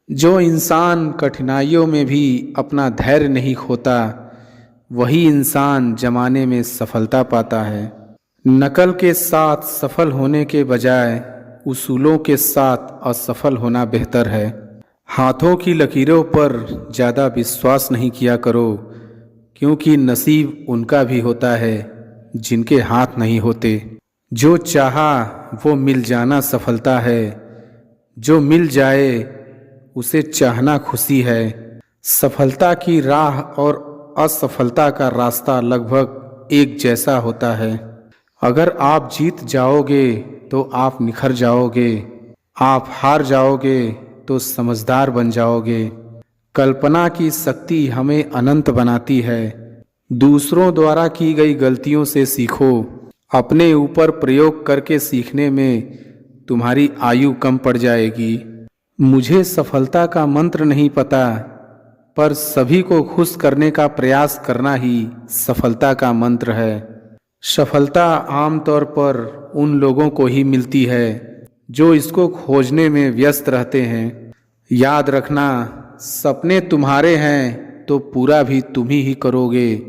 जो इंसान कठिनाइयों में भी अपना धैर्य नहीं खोता, वही इंसान जमाने में सफलता पाता है। नकल के साथ सफल होने के बजाय उसूलों के साथ असफल होना बेहतर है। हाथों की लकीरों पर ज़्यादा विश्वास नहीं किया करो, क्योंकि नसीब उनका भी होता है जिनके हाथ नहीं होते। जो चाहा वो मिल जाना सफलता है, जो मिल जाए उसे चाहना खुशी है। सफलता की राह और असफलता का रास्ता लगभग एक जैसा होता है। अगर आप जीत जाओगे तो आप निखर जाओगे, आप हार जाओगे तो समझदार बन जाओगे। कल्पना की शक्ति हमें अनंत बनाती है। दूसरों द्वारा की गई गलतियों से सीखो, अपने ऊपर प्रयोग करके सीखने में तुम्हारी आयु कम पड़ जाएगी। मुझे सफलता का मंत्र नहीं पता, पर सभी को खुश करने का प्रयास करना ही सफलता का मंत्र है। सफलता आमतौर पर उन लोगों को ही मिलती है जो इसको खोजने में व्यस्त रहते हैं। याद रखना, सपने तुम्हारे हैं तो पूरा भी तुम ही करोगे,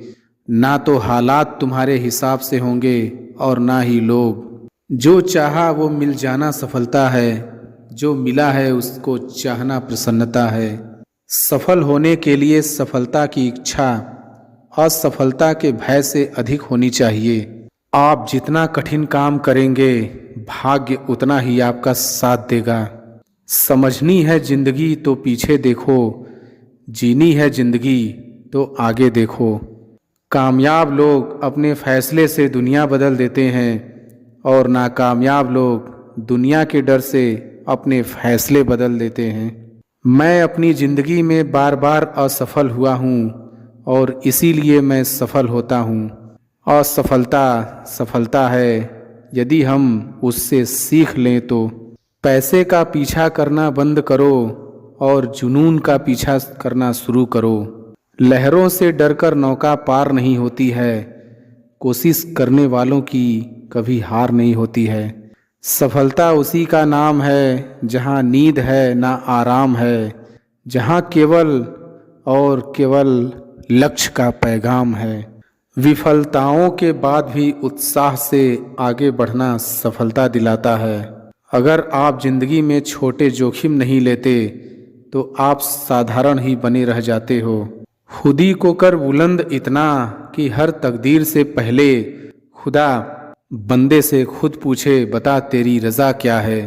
ना तो हालात तुम्हारे हिसाब से होंगे और ना ही लोग। जो चाहा वो मिल जाना सफलता है, जो मिला है उसको चाहना प्रसन्नता है। सफल होने के लिए सफलता की इच्छा असफलता के भय से अधिक होनी चाहिए। आप जितना कठिन काम करेंगे, भाग्य उतना ही आपका साथ देगा। समझनी है जिंदगी तो पीछे देखो, जीनी है जिंदगी तो आगे देखो। कामयाब लोग अपने फैसले से दुनिया बदल देते हैं और नाकामयाब लोग दुनिया के डर से अपने फैसले बदल देते हैं। मैं अपनी ज़िंदगी में बार बार असफल हुआ हूँ और इसीलिए मैं सफल होता हूँ। असफलता सफलता है यदि हम उससे सीख लें तो। पैसे का पीछा करना बंद करो और जुनून का पीछा करना शुरू करो। लहरों से डरकर नौका पार नहीं होती है, कोशिश करने वालों की कभी हार नहीं होती है। सफलता उसी का नाम है जहाँ नींद है ना आराम है, जहाँ केवल और केवल लक्ष्य का पैगाम है। विफलताओं के बाद भी उत्साह से आगे बढ़ना सफलता दिलाता है। अगर आप जिंदगी में छोटे जोखिम नहीं लेते तो आप साधारण ही बने रह जाते हो। खुदी को कर बुलंद इतना कि हर तकदीर से पहले खुदा बंदे से खुद पूछे, बता तेरी रजा क्या है।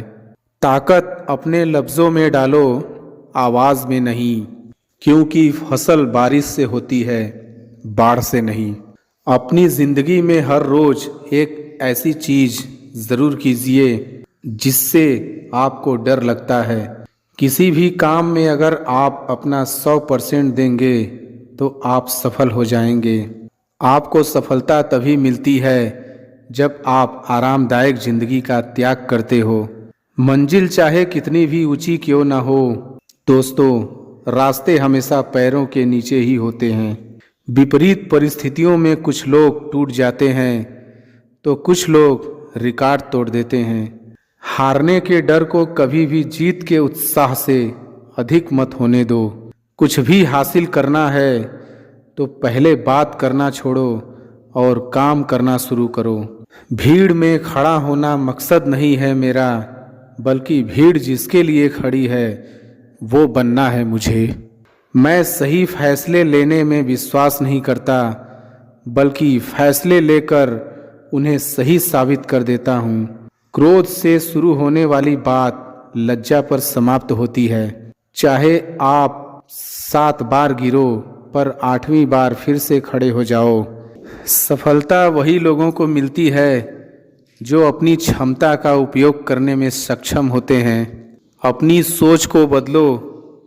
ताकत अपने लफ्ज़ों में डालो, आवाज़ में नहीं, क्योंकि फसल बारिश से होती है, बाढ़ से नहीं। अपनी ज़िंदगी में हर रोज़ एक ऐसी चीज़ ज़रूर कीजिए जिससे आपको डर लगता है। किसी भी काम में अगर आप अपना 100% देंगे तो आप सफल हो जाएंगे। आपको सफलता तभी मिलती है जब आप आरामदायक जिंदगी का त्याग करते हो, मंजिल चाहे कितनी भी ऊंची क्यों ना हो। दोस्तों, रास्ते हमेशा पैरों के नीचे ही होते हैं। विपरीत परिस्थितियों में कुछ लोग टूट जाते हैं तो कुछ लोग रिकॉर्ड तोड़ देते हैं। हारने के डर को कभी भी जीत के उत्साह से अधिक मत होने दो। कुछ भी हासिल करना है तो पहले बात करना छोड़ो और काम करना शुरू करो। भीड़ में खड़ा होना मकसद नहीं है मेरा, बल्कि भीड़ जिसके लिए खड़ी है वो बनना है मुझे। मैं सही फैसले लेने में विश्वास नहीं करता, बल्कि फैसले लेकर उन्हें सही साबित कर देता हूँ। क्रोध से शुरू होने वाली बात लज्जा पर समाप्त होती है। चाहे आप 7 बार गिरो पर 8वीं बार फिर से खड़े हो जाओ। सफलता वही लोगों को मिलती है जो अपनी क्षमता का उपयोग करने में सक्षम होते हैं। अपनी सोच को बदलो,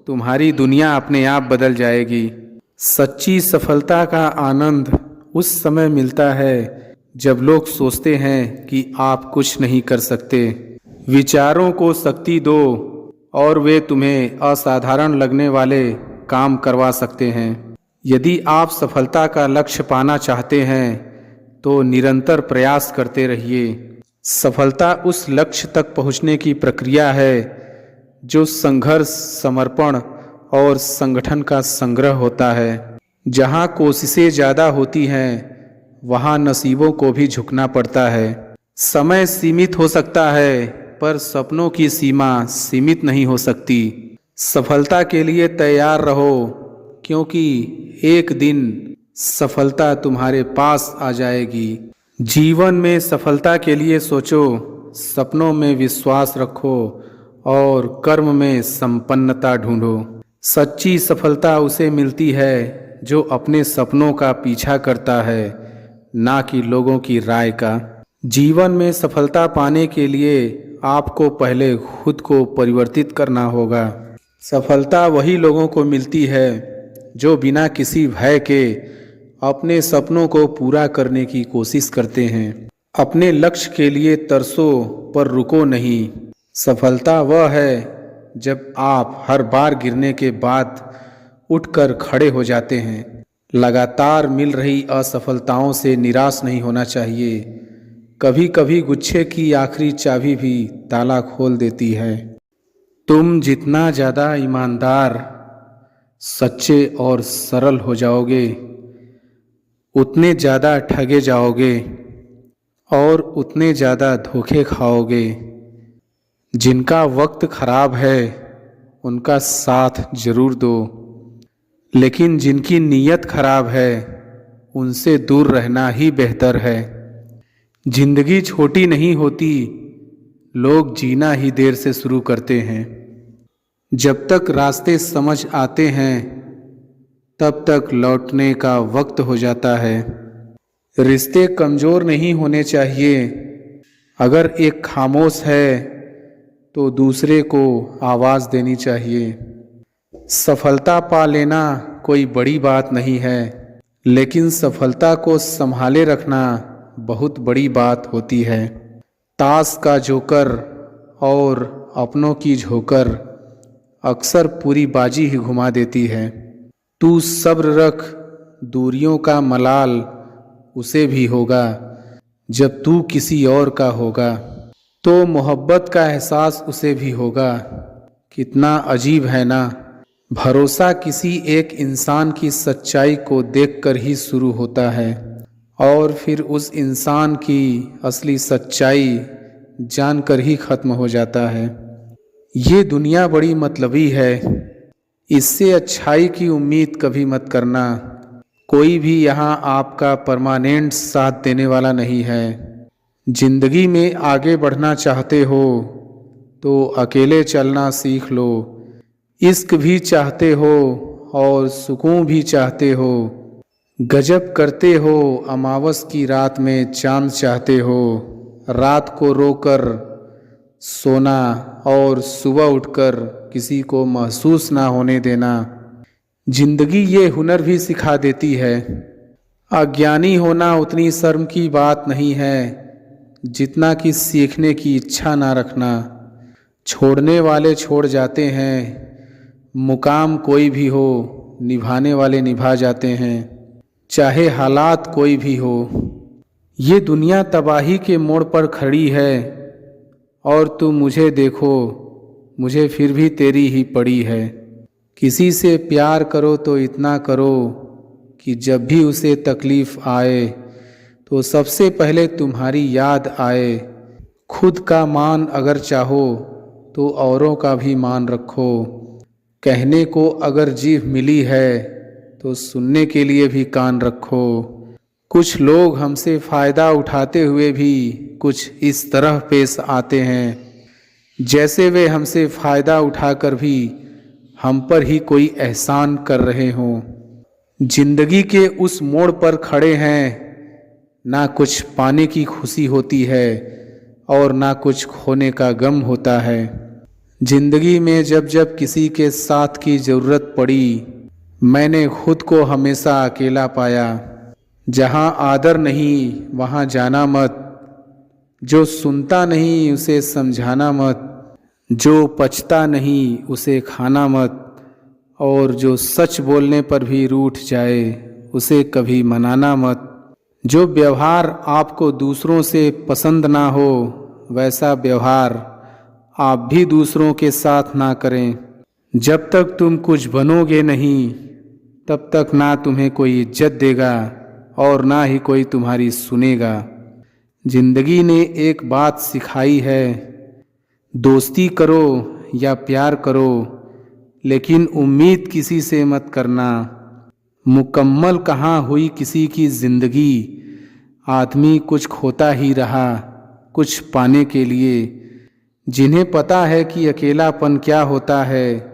तुम्हारी दुनिया अपने आप बदल जाएगी। सच्ची सफलता का आनंद उस समय मिलता है जब लोग सोचते हैं कि आप कुछ नहीं कर सकते। विचारों को शक्ति दो और वे तुम्हें असाधारण लगने वाले काम करवा सकते हैं। यदि आप सफलता का लक्ष्य पाना चाहते हैं तो निरंतर प्रयास करते रहिए। सफलता उस लक्ष्य तक पहुंचने की प्रक्रिया है जो संघर्ष, समर्पण और संगठन का संग्रह होता है। जहाँ कोशिशें ज़्यादा होती हैं वहाँ नसीबों को भी झुकना पड़ता है। समय सीमित हो सकता है पर सपनों की सीमा सीमित नहीं हो सकती। सफलता के लिए तैयार रहो, क्योंकि एक दिन सफलता तुम्हारे पास आ जाएगी। जीवन में सफलता के लिए सोचो, सपनों में विश्वास रखो और कर्म में संपन्नता ढूंढो। सच्ची सफलता उसे मिलती है जो अपने सपनों का पीछा करता है, ना कि लोगों की राय का। जीवन में सफलता पाने के लिए आपको पहले खुद को परिवर्तित करना होगा। सफलता वही लोगों को मिलती है जो बिना किसी भय के अपने सपनों को पूरा करने की कोशिश करते हैं। अपने लक्ष्य के लिए तरसो पर रुको नहीं। सफलता वह है जब आप हर बार गिरने के बाद उठकर खड़े हो जाते हैं। लगातार मिल रही असफलताओं से निराश नहीं होना चाहिए। कभी कभी गुच्छे की आखिरी चाबी भी ताला खोल देती है। तुम जितना ज़्यादा ईमानदार, सच्चे और सरल हो जाओगे, उतने ज़्यादा ठगे जाओगे और उतने ज़्यादा धोखे खाओगे। जिनका वक्त खराब है उनका साथ जरूर दो, लेकिन जिनकी नीयत खराब है उनसे दूर रहना ही बेहतर है। जिंदगी छोटी नहीं होती, लोग जीना ही देर से शुरू करते हैं। जब तक रास्ते समझ आते हैं तब तक लौटने का वक्त हो जाता है। रिश्ते कमज़ोर नहीं होने चाहिए। अगर एक खामोश है तो दूसरे को आवाज़ देनी चाहिए। सफलता पा लेना कोई बड़ी बात नहीं है, लेकिन सफलता को संभाले रखना बहुत बड़ी बात होती है। ताश का जोकर और अपनों की झोकर अक्सर पूरी बाजी ही घुमा देती है। तू सब्र रख, दूरियों का मलाल उसे भी होगा जब तू किसी और का होगा। तो मोहब्बत का एहसास उसे भी होगा। कितना अजीब है ना, भरोसा किसी एक इंसान की सच्चाई को देखकर ही शुरू होता है और फिर उस इंसान की असली सच्चाई जानकर ही खत्म हो जाता है। ये दुनिया बड़ी मतलबी है, इससे अच्छाई की उम्मीद कभी मत करना। कोई भी यहाँ आपका परमानेंट साथ देने वाला नहीं है। जिंदगी में आगे बढ़ना चाहते हो तो अकेले चलना सीख लो। इश्क भी चाहते हो और सुकून भी चाहते हो। गजब करते हो, अमावस की रात में चांद चाहते हो। रात को रोकर सोना और सुबह उठकर किसी को महसूस ना होने देना। जिंदगी ये हुनर भी सिखा देती है। अज्ञानी होना उतनी शर्म की बात नहीं है जितना कि सीखने की इच्छा ना रखना। छोड़ने वाले छोड़ जाते हैं, मुकाम कोई भी हो निभाने वाले निभा जाते हैं, चाहे हालात कोई भी हो। ये दुनिया तबाही के मोड़ पर खड़ी है और तुम मुझे देखो, मुझे फिर भी तेरी ही पड़ी है। किसी से प्यार करो तो इतना करो कि जब भी उसे तकलीफ़ आए तो सबसे पहले तुम्हारी याद आए। खुद का मान अगर चाहो तो औरों का भी मान रखो। कहने को अगर जीभ मिली है तो सुनने के लिए भी कान रखो। कुछ लोग हमसे फ़ायदा उठाते हुए भी कुछ इस तरह पेश आते हैं जैसे वे हमसे फ़ायदा उठाकर भी हम पर ही कोई एहसान कर रहे हों। जिंदगी के उस मोड़ पर खड़े हैं, ना कुछ पाने की खुशी होती है और ना कुछ खोने का गम होता है। जिंदगी में जब जब किसी के साथ की ज़रूरत पड़ी, मैंने खुद को हमेशा अकेला पाया। जहाँ आदर नहीं वहाँ जाना मत। जो सुनता नहीं उसे समझाना मत। जो पचता नहीं उसे खाना मत। और जो सच बोलने पर भी रूठ जाए उसे कभी मनाना मत। जो व्यवहार आपको दूसरों से पसंद ना हो वैसा व्यवहार आप भी दूसरों के साथ ना करें। जब तक तुम कुछ बनोगे नहीं तब तक ना तुम्हें कोई इज्जत देगा और ना ही कोई तुम्हारी सुनेगा। जिंदगी ने एक बात सिखाई है, दोस्ती करो या प्यार करो, लेकिन उम्मीद किसी से मत करना। मुकम्मल कहाँ हुई किसी की जिंदगी, आदमी कुछ खोता ही रहा कुछ पाने के लिए। जिन्हें पता है कि अकेलापन क्या होता है,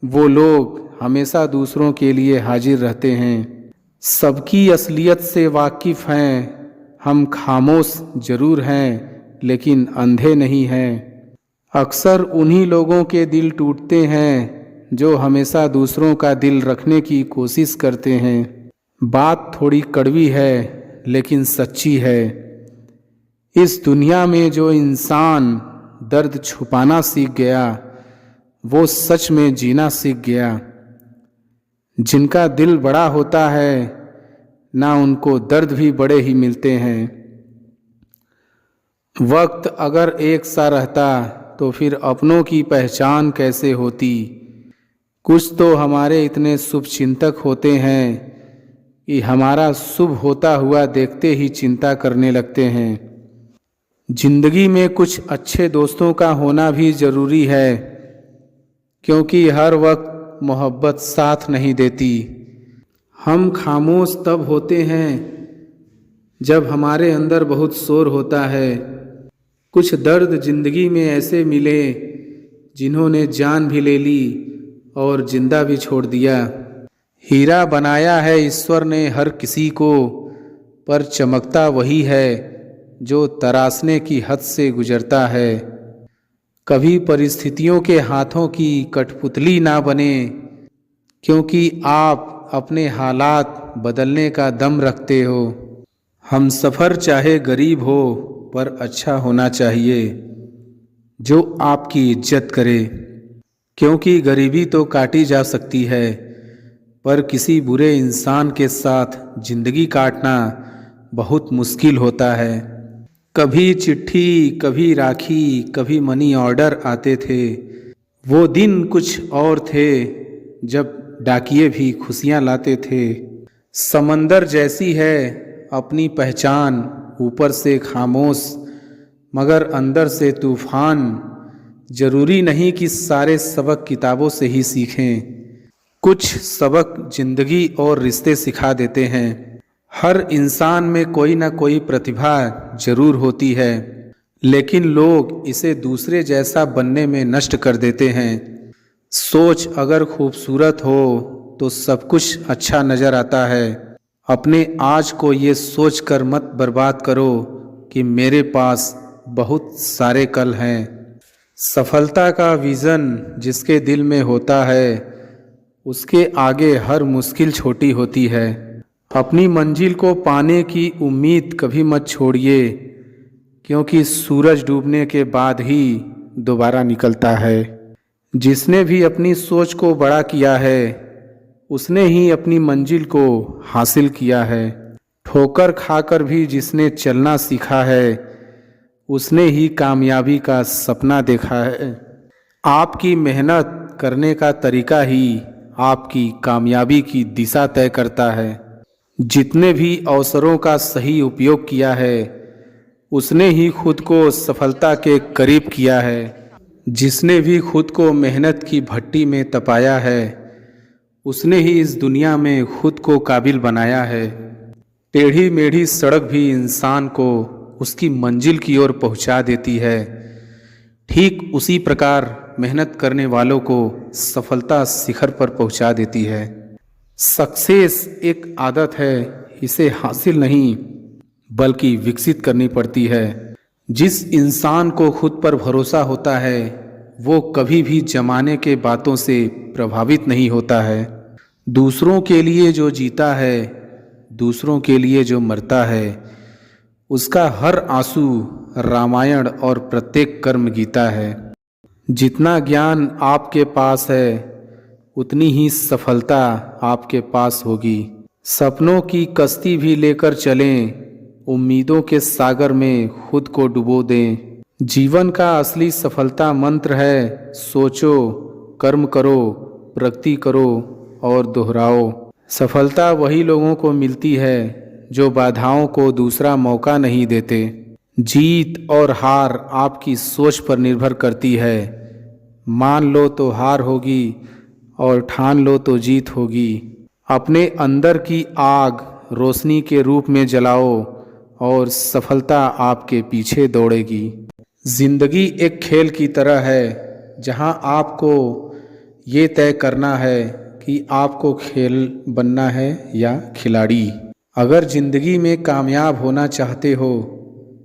वो लोग हमेशा दूसरों के लिए हाजिर रहते हैं। सबकी असलियत से वाकिफ़ हैं, हम खामोश जरूर हैं लेकिन अंधे नहीं हैं। अक्सर उन्हीं लोगों के दिल टूटते हैं जो हमेशा दूसरों का दिल रखने की कोशिश करते हैं। बात थोड़ी कड़वी है लेकिन सच्ची है। इस दुनिया में जो इंसान दर्द छुपाना सीख गया वो सच में जीना सीख गया। जिनका दिल बड़ा होता है ना उनको दर्द भी बड़े ही मिलते हैं। वक्त अगर एक सा रहता तो फिर अपनों की पहचान कैसे होती। कुछ तो हमारे इतने शुभचिंतक होते हैं कि हमारा शुभ होता हुआ देखते ही चिंता करने लगते हैं। जिंदगी में कुछ अच्छे दोस्तों का होना भी ज़रूरी है, क्योंकि हर वक्त मोहब्बत साथ नहीं देती। हम खामोश तब होते हैं जब हमारे अंदर बहुत शोर होता है। कुछ दर्द जिंदगी में ऐसे मिले जिन्होंने जान भी ले ली और जिंदा भी छोड़ दिया। हीरा बनाया है ईश्वर ने हर किसी को, पर चमकता वही है जो तराशने की हद से गुजरता है। कभी परिस्थितियों के हाथों की कठपुतली ना बने, क्योंकि आप अपने हालात बदलने का दम रखते हो। हम सफ़र चाहे गरीब हो पर अच्छा होना चाहिए जो आपकी इज्जत करे, क्योंकि गरीबी तो काटी जा सकती है पर किसी बुरे इंसान के साथ जिंदगी काटना बहुत मुश्किल होता है। कभी चिट्ठी, कभी राखी, कभी मनी ऑर्डर आते थे। वो दिन कुछ और थे जब डाकिये भी खुशियाँ लाते थे। समंदर जैसी है अपनी पहचान, ऊपर से खामोश मगर अंदर से तूफान। जरूरी नहीं कि सारे सबक किताबों से ही सीखें, कुछ सबक जिंदगी और रिश्ते सिखा देते हैं। हर इंसान में कोई ना कोई प्रतिभा जरूर होती है, लेकिन लोग इसे दूसरे जैसा बनने में नष्ट कर देते हैं। सोच अगर खूबसूरत हो तो सब कुछ अच्छा नज़र आता है। अपने आज को ये सोच कर मत बर्बाद करो कि मेरे पास बहुत सारे कल हैं। सफलता का विज़न जिसके दिल में होता है उसके आगे हर मुश्किल छोटी होती है। अपनी मंजिल को पाने की उम्मीद कभी मत छोड़िए, क्योंकि सूरज डूबने के बाद ही दोबारा निकलता है। जिसने भी अपनी सोच को बड़ा किया है उसने ही अपनी मंजिल को हासिल किया है। ठोकर खाकर भी जिसने चलना सीखा है उसने ही कामयाबी का सपना देखा है। आपकी मेहनत करने का तरीका ही आपकी कामयाबी की दिशा तय करता है। जितने भी अवसरों का सही उपयोग किया है उसने ही खुद को सफलता के करीब किया है। जिसने भी खुद को मेहनत की भट्टी में तपाया है उसने ही इस दुनिया में खुद को काबिल बनाया है। टेढ़ी मेढ़ी सड़क भी इंसान को उसकी मंजिल की ओर पहुंचा देती है। ठीक उसी प्रकार मेहनत करने वालों को सफलता शिखर पर पहुंचा देती है। सक्सेस एक आदत है, इसे हासिल नहीं बल्कि विकसित करनी पड़ती है। जिस इंसान को खुद पर भरोसा होता है वो कभी भी जमाने के बातों से प्रभावित नहीं होता है। दूसरों के लिए जो जीता है, दूसरों के लिए जो मरता है, उसका हर आंसू रामायण और प्रत्येक कर्म गीता है। जितना ज्ञान आपके पास है उतनी ही सफलता आपके पास होगी। सपनों की कश्ती भी लेकर चलें, उम्मीदों के सागर में खुद को डुबो दें। जीवन का असली सफलता मंत्र है सोचो, कर्म करो, प्रगति करो और दोहराओ। सफलता वही लोगों को मिलती है जो बाधाओं को दूसरा मौका नहीं देते। जीत और हार आपकी सोच पर निर्भर करती है। मान लो तो हार होगी और ठान लो तो जीत होगी। अपने अंदर की आग रोशनी के रूप में जलाओ और सफलता आपके पीछे दौड़ेगी। जिंदगी एक खेल की तरह है जहां आपको ये तय करना है कि आपको खेल बनना है या खिलाड़ी। अगर जिंदगी में कामयाब होना चाहते हो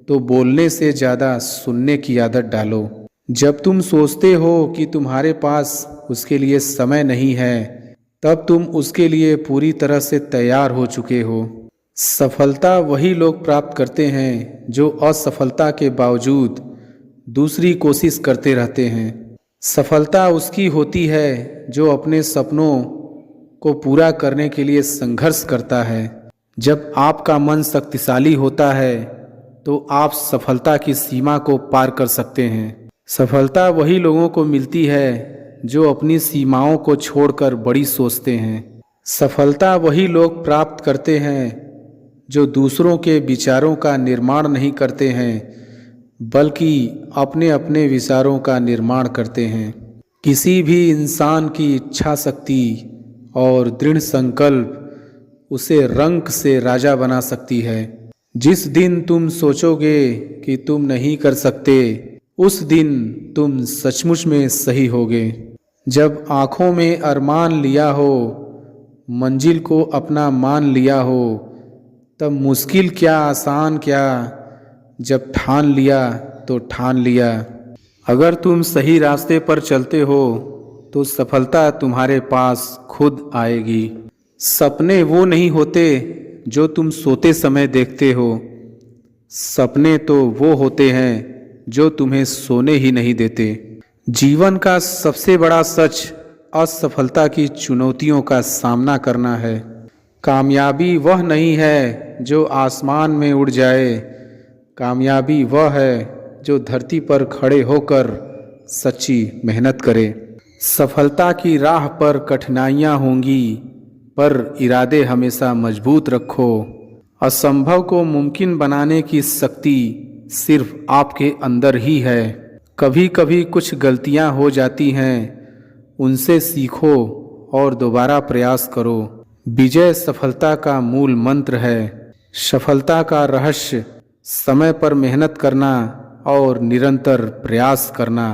तो बोलने से ज़्यादा सुनने की आदत डालो। जब तुम सोचते हो कि तुम्हारे पास उसके लिए समय नहीं है, तब तुम उसके लिए पूरी तरह से तैयार हो चुके हो। सफलता वही लोग प्राप्त करते हैं जो असफलता के बावजूद दूसरी कोशिश करते रहते हैं। सफलता उसकी होती है जो अपने सपनों को पूरा करने के लिए संघर्ष करता है। जब आपका मन शक्तिशाली होता है तो आप सफलता की सीमा को पार कर सकते हैं। सफलता वही लोगों को मिलती है जो अपनी सीमाओं को छोड़कर बड़ी सोचते हैं। सफलता वही लोग प्राप्त करते हैं जो दूसरों के विचारों का निर्माण नहीं करते हैं, बल्कि अपने अपने विचारों का निर्माण करते हैं। किसी भी इंसान की इच्छा शक्ति और दृढ़ संकल्प उसे रंक से राजा बना सकती है। जिस दिन तुम सोचोगे कि तुम नहीं कर सकते, उस दिन तुम सचमुच में सही होगे। जब आँखों में अरमान लिया हो, मंजिल को अपना मान लिया हो, तब मुश्किल क्या आसान क्या, जब ठान लिया तो ठान लिया। अगर तुम सही रास्ते पर चलते हो तो सफलता तुम्हारे पास खुद आएगी। सपने वो नहीं होते जो तुम सोते समय देखते हो, सपने तो वो होते हैं जो तुम्हें सोने ही नहीं देते। जीवन का सबसे बड़ा सच असफलता की चुनौतियों का सामना करना है। कामयाबी वह नहीं है जो आसमान में उड़ जाए, कामयाबी वह है जो धरती पर खड़े होकर सच्ची मेहनत करे। सफलता की राह पर कठिनाइयाँ होंगी, पर इरादे हमेशा मजबूत रखो। असंभव को मुमकिन बनाने की शक्ति सिर्फ आपके अंदर ही है। कभी कभी कुछ गलतियां हो जाती हैं, उनसे सीखो और दोबारा प्रयास करो। विजय सफलता का मूल मंत्र है। सफलता का रहस्य समय पर मेहनत करना और निरंतर प्रयास करना।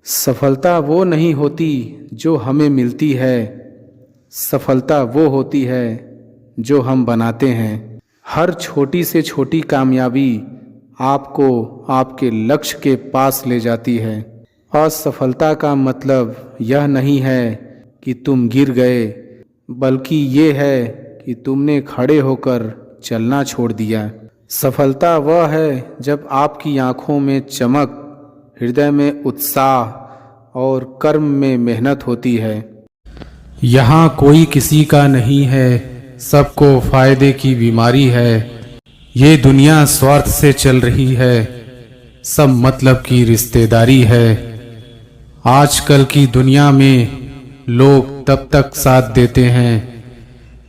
सफलता वो नहीं होती जो हमें मिलती है, सफलता वो होती है जो हम बनाते हैं। हर छोटी से छोटी कामयाबी आपको आपके लक्ष्य के पास ले जाती है। असफलता का मतलब यह नहीं है कि तुम गिर गए, बल्कि ये है कि तुमने खड़े होकर चलना छोड़ दिया। सफलता वह है जब आपकी आँखों में चमक, हृदय में उत्साह और कर्म में मेहनत होती है। यहाँ कोई किसी का नहीं है, सबको फायदे की बीमारी है। ये दुनिया स्वार्थ से चल रही है, सब मतलब की रिश्तेदारी है। आजकल की दुनिया में लोग तब तक साथ देते हैं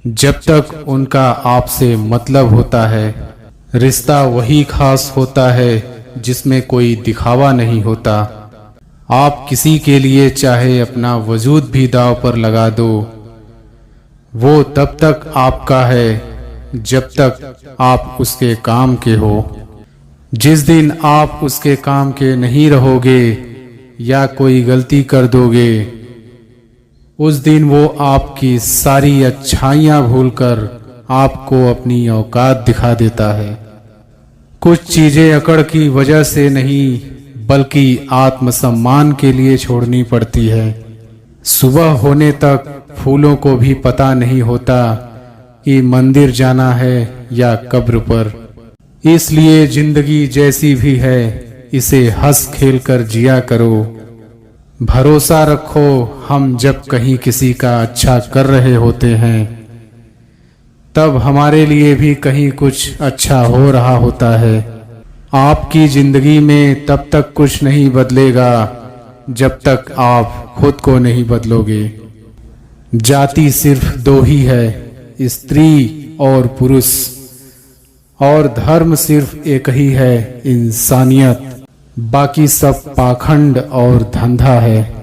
जब तक उनका आपसे मतलब होता है। रिश्ता वही खास होता है जिसमें कोई दिखावा नहीं होता। आप किसी के लिए चाहे अपना वजूद भी दांव पर लगा दो, वो तब तक आपका है जब तक आप उसके काम के हो। जिस दिन आप उसके काम के नहीं रहोगे या कोई गलती कर दोगे, उस दिन वो आपकी सारी अच्छाइयाँ भूलकर आपको अपनी औकात दिखा देता है। कुछ चीजें अकड़ की वजह से नहीं, बल्कि आत्मसम्मान के लिए छोड़नी पड़ती है। सुबह होने तक फूलों को भी पता नहीं होता कि मंदिर जाना है या कब्र पर। इसलिए जिंदगी जैसी भी है, इसे हंस खेल कर जिया करो। भरोसा रखो, हम जब कहीं किसी का अच्छा कर रहे होते हैं, तब हमारे लिए भी कहीं कुछ अच्छा हो रहा होता है। आपकी जिंदगी में तब तक कुछ नहीं बदलेगा जब तक आप खुद को नहीं बदलोगे। जाति सिर्फ दो ही है, स्त्री और पुरुष, और धर्म सिर्फ एक ही है, इंसानियत। बाकी सब पाखंड और धंधा है।